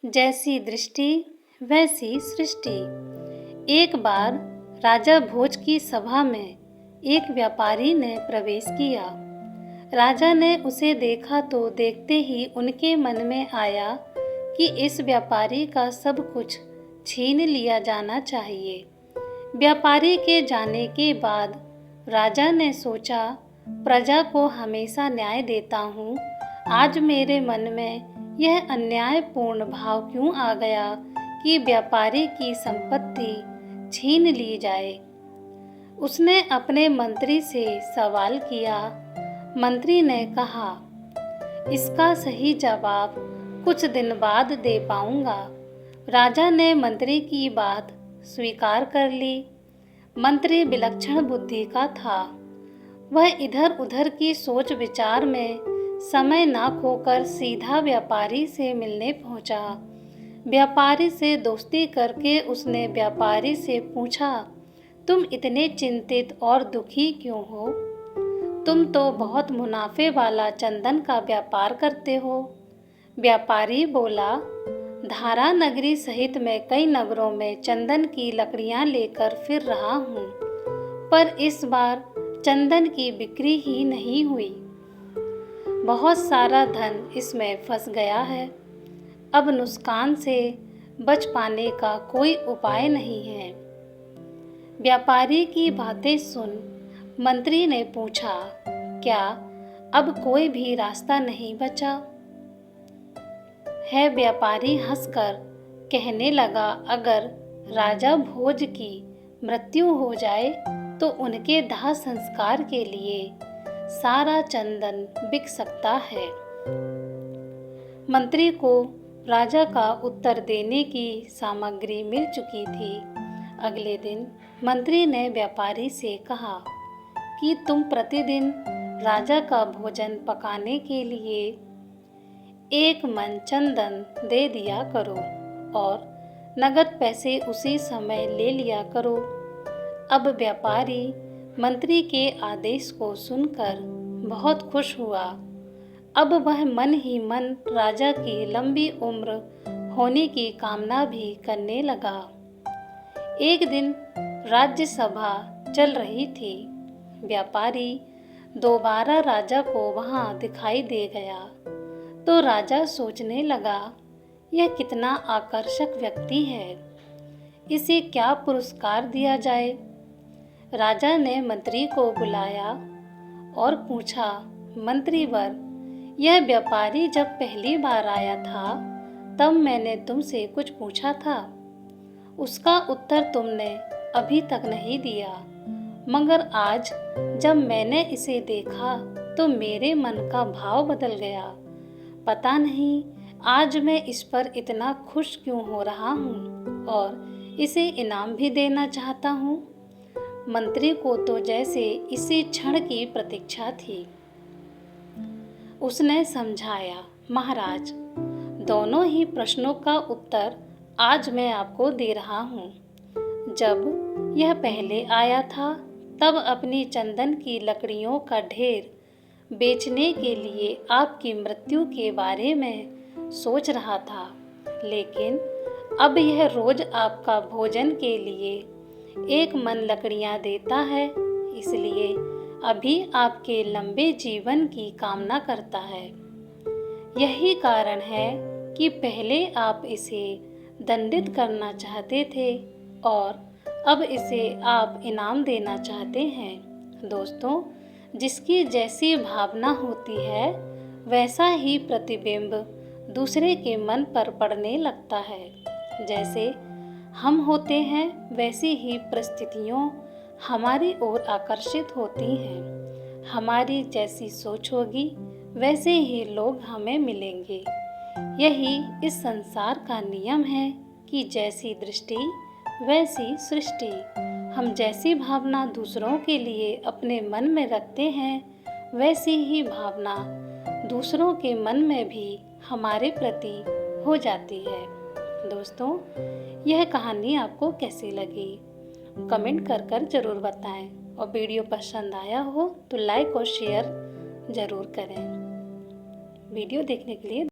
जैसी दृष्टि वैसी सृष्टि। एक बार राजा भोज की सभा में एक व्यापारी ने प्रवेश किया। राजा ने उसे देखा तो देखते ही उनके मन में आया कि इस व्यापारी का सब कुछ छीन लिया जाना चाहिए। व्यापारी के जाने के बाद राजा ने सोचा, प्रजा को हमेशा न्याय देता हूँ, आज मेरे मन में यह अन्यायपूर्ण भाव क्यों आ गया कि व्यापारी की संपत्ति छीन ली जाए। उसने अपने मंत्री से सवाल किया। मंत्री ने कहा, इसका सही जवाब कुछ दिन बाद दे पाऊंगा। राजा ने मंत्री की बात स्वीकार कर ली। मंत्री विलक्षण बुद्धि का था। वह इधर उधर की सोच विचार में समय ना खोकर सीधा व्यापारी से मिलने पहुंचा। व्यापारी से दोस्ती करके उसने व्यापारी से पूछा, तुम इतने चिंतित और दुखी क्यों हो? तुम तो बहुत मुनाफे वाला चंदन का व्यापार करते हो। व्यापारी बोला, धारा नगरी सहित मैं कई नगरों में चंदन की लकड़ियां लेकर फिर रहा हूँ, पर इस बार चंदन की बिक्री ही नहीं हुई। बहुत सारा धन इसमें फंस गया है। अब नुकसान से बच पाने का कोई उपाय नहीं है। व्यापारी की बातें सुन मंत्री ने पूछा, क्या अब कोई भी रास्ता नहीं बचा है? व्यापारी हंसकर कहने लगा, अगर राजा भोज की मृत्यु हो जाए तो उनके दाह संस्कार के लिए सारा चंदन बिक सकता है। मंत्री को राजा का उत्तर देने की सामग्री मिल चुकी थी। अगले दिन मंत्री ने व्यापारी से कहा कि तुम प्रतिदिन राजा का भोजन पकाने के लिए 1 मन चंदन दे दिया करो और नगद पैसे उसी समय ले लिया करो। अब व्यापारी मंत्री के आदेश को सुनकर बहुत खुश हुआ। अब वह मन ही मन राजा की लंबी उम्र होने की कामना भी करने लगा। एक दिन राज्यसभा चल रही थी। व्यापारी दोबारा राजा को वहां दिखाई दे गया तो राजा सोचने लगा, यह कितना आकर्षक व्यक्ति है, इसे क्या पुरस्कार दिया जाए। राजा ने मंत्री को बुलाया और पूछा, मंत्रीवर, यह व्यापारी जब पहली बार आया था तब मैंने तुमसे कुछ पूछा था, उसका उत्तर तुमने अभी तक नहीं दिया, मगर आज जब मैंने इसे देखा तो मेरे मन का भाव बदल गया। पता नहीं आज मैं इस पर इतना खुश क्यों हो रहा हूँ और इसे इनाम भी देना चाहता हूँ। मंत्री को तो जैसे इसी क्षण की प्रतीक्षा थी। उसने समझाया, महाराज, दोनों ही प्रश्नों का उत्तर आज मैं आपको दे रहा हूँ। जब यह पहले आया था तब अपनी चंदन की लकड़ियों का ढेर बेचने के लिए आपकी मृत्यु के बारे में सोच रहा था, लेकिन अब यह रोज आपका भोजन के लिए 1 मन लकड़ियां देता है, इसलिए अभी आपके लंबे जीवन की कामना करता है। यही कारण है कि पहले आप इसे दंडित करना चाहते थे और अब इसे आप इनाम देना चाहते हैं। दोस्तों, जिसकी जैसी भावना होती है वैसा ही प्रतिबिंब दूसरे के मन पर पड़ने लगता है। जैसे हम होते हैं वैसी ही परिस्थितियों हमारी ओर आकर्षित होती हैं। हमारी जैसी सोच होगी वैसे ही लोग हमें मिलेंगे। यही इस संसार का नियम है कि जैसी दृष्टि वैसी सृष्टि। हम जैसी भावना दूसरों के लिए अपने मन में रखते हैं वैसी ही भावना दूसरों के मन में भी हमारे प्रति हो जाती है। दोस्तों, यह कहानी आपको कैसी लगी कमेंट कर ज़रूर बताएं और वीडियो पसंद आया हो तो लाइक और शेयर ज़रूर करें। वीडियो देखने के लिए